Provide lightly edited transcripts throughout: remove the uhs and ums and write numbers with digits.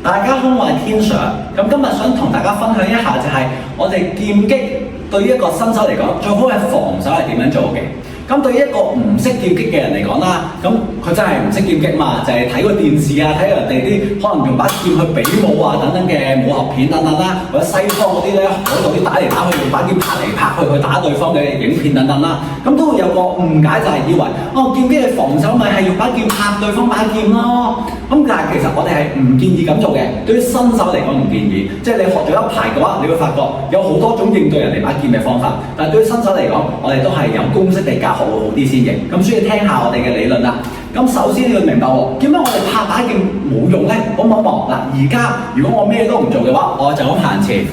大家好，我係天 Sir。咁今日想同大家分享一下，就係我哋劍擊對於一個新手嚟講，最好嘅防守係點樣做嘅。咁對於一個唔識劍擊嘅人嚟講啦，咁佢真係唔識劍擊嘛，就係睇個電視啊，睇人哋啲可能用把劍去比武啊等等嘅武俠片等等啦，或者西方嗰啲咧海盜啲打嚟打去用把劍拍嚟拍去去打對方嘅影片等等啦，咁都會有個誤解，就係以為劍擊嘅防守咪係用把劍拍對方把劍咯。咁但係其實我哋係唔建議咁做嘅，對於新手嚟講唔建議。即係你學咗一排嘅話，你會發覺有好多種應對人哋把劍嘅方法。但係對於新手嚟講，我哋都係有公式地教好啲先嘅。咁所以聽下我哋嘅理論啦。咁首先你要明白喎，點解我哋拍把劍冇用咧？我望一望嗱，而家如果我咩都唔做嘅話，我就咁行前，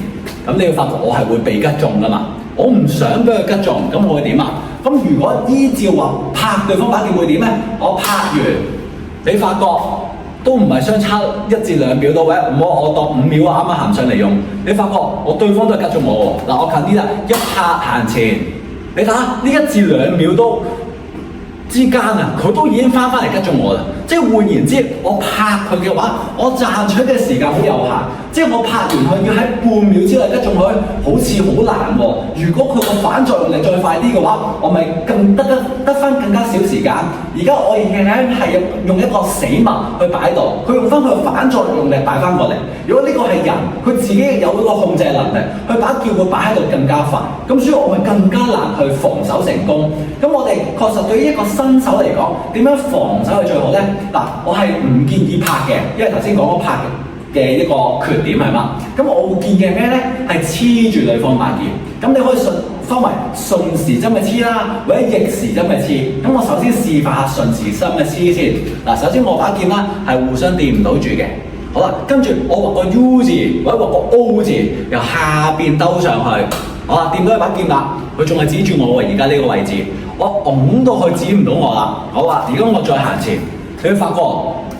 咁你要發覺我係會被擊中噶嘛。我唔想俾佢擊中，咁我會點啊？咁如果依照話拍對方把劍會點咧？我拍完，你發覺都唔係相差1至2秒到嘅，我當5秒啱啱行上嚟用，你發覺我對方都係擊中我喎。嗱，我近啲啦，一拍行前，你睇下呢1至2秒都之間啊，佢都已經翻嚟擊中我啦。即係換言之，我拍佢嘅話，我賺取嘅時間好有限。即係我拍完佢要喺半秒之內擊中佢，好似好難喎。如果佢個反作用力再快啲嘅話，我咪得翻更加少時間。而家我已經係用一個死物去擺度，佢用翻佢反作用力擺翻過嚟。如果呢個係人，佢自己有嗰個控制能力，佢把劍會擺喺度更加快。咁所以我咪更加難去防守成功。咁我哋確實對於一個新手嚟講，點樣防守係最好呢？嗱，我係唔建議拍嘅，因為頭先講咗拍嘅一個缺點係嘛。咁我會建議咩呢？係黐住對方把劍。咁你可以分為順時針嘅黐啦，或者逆時針嘅黐。咁我首先示範下順時針嘅黐先。嗱，首先我把劍啦係互相掂唔到住嘅。好啦，跟住我畫個 U 字或者畫個 O 字，由下邊兜上去。好啦，掂到一把劍啦，佢仲係指住我喎，而家呢個位置。我拱到佢指唔到我啦。好啦，而家我再行前，你會發覺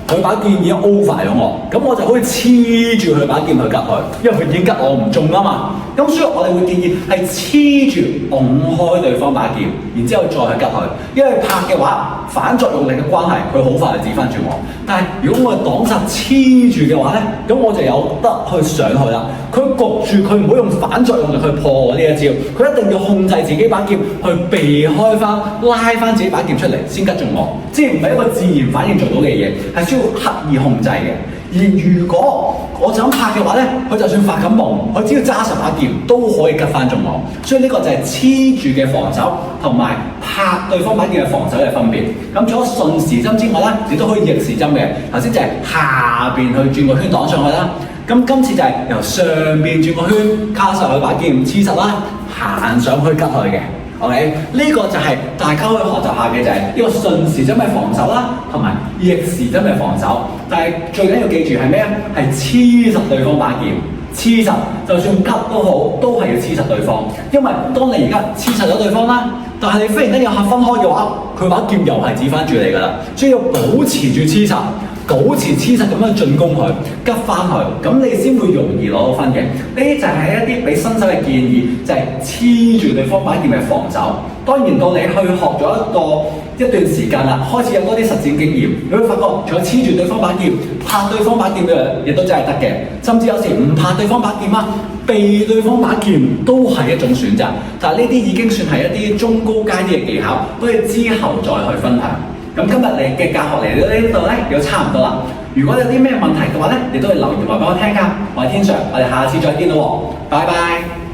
佢把劍已經 over 咗我，咁我就可以黐住佢把劍去拮佢，因為佢已經拮我唔中啦嘛。咁所以我哋會建議係黐住拱開對方把劍，然之後再去拮佢。因為拍嘅話，反作用力嘅關係，佢好快就指翻住我。但係如果我擋實黐住嘅話咧，咁我就有得去上去啦。佢焗住，佢唔好用反作用力去破我呢一招，佢一定要控制自己把劍去避開翻，拉翻自己把劍出嚟先拮中我。即係唔係一個自然反應做到嘅嘢，係需要刻意控制嘅。而如果我就咁拍嘅話咧，佢就算發緊夢，佢只要揸實把劍都可以拮翻中我。所以呢個就係黐住嘅防守同埋拍對方把劍嘅防守嘅分別。咁除咗順時針之外咧，你都可以逆時針嘅。頭先就係下邊去轉個圈擋上去啦。咁今次就係由上邊轉個圈卡實佢把劍黐實啦，行上去拮佢嘅。OK， 呢個就係大家可以學習下嘅，就係呢個順時針嘅防守啦，同埋逆時針嘅防守。但係最緊要記住係咩啊？係黐實對方把劍，黐實，就算拮都好，都係要黐實對方。因為當你而家黐實咗對方啦，但係你忽然間有下分開嘅話，佢把劍又係指翻住你㗎啦。所以要保持住黐實。保持黐實咁樣進攻佢，拮翻佢，咁你先會容易攞到分嘅。呢啲就係一啲俾新手嘅建議，就係黐住對方把劍嘅防守。當然到你去學咗一段時間啦，開始有多啲實戰經驗，你會發覺除咗黐住對方把劍，拍對方把劍嘅亦都真係得嘅。甚至有時唔拍對方把劍啦，避對方把劍都係一種選擇。但係呢啲已經算係一啲中高階啲嘅技巧，都係之後再去分享。咁今日你嘅教學嚟到呢度咧，又差唔多啦。如果有啲咩問題嘅話咧，你都可以留言話俾我聽㗎。我係天 Sir，我哋下次再見咯喎，拜拜。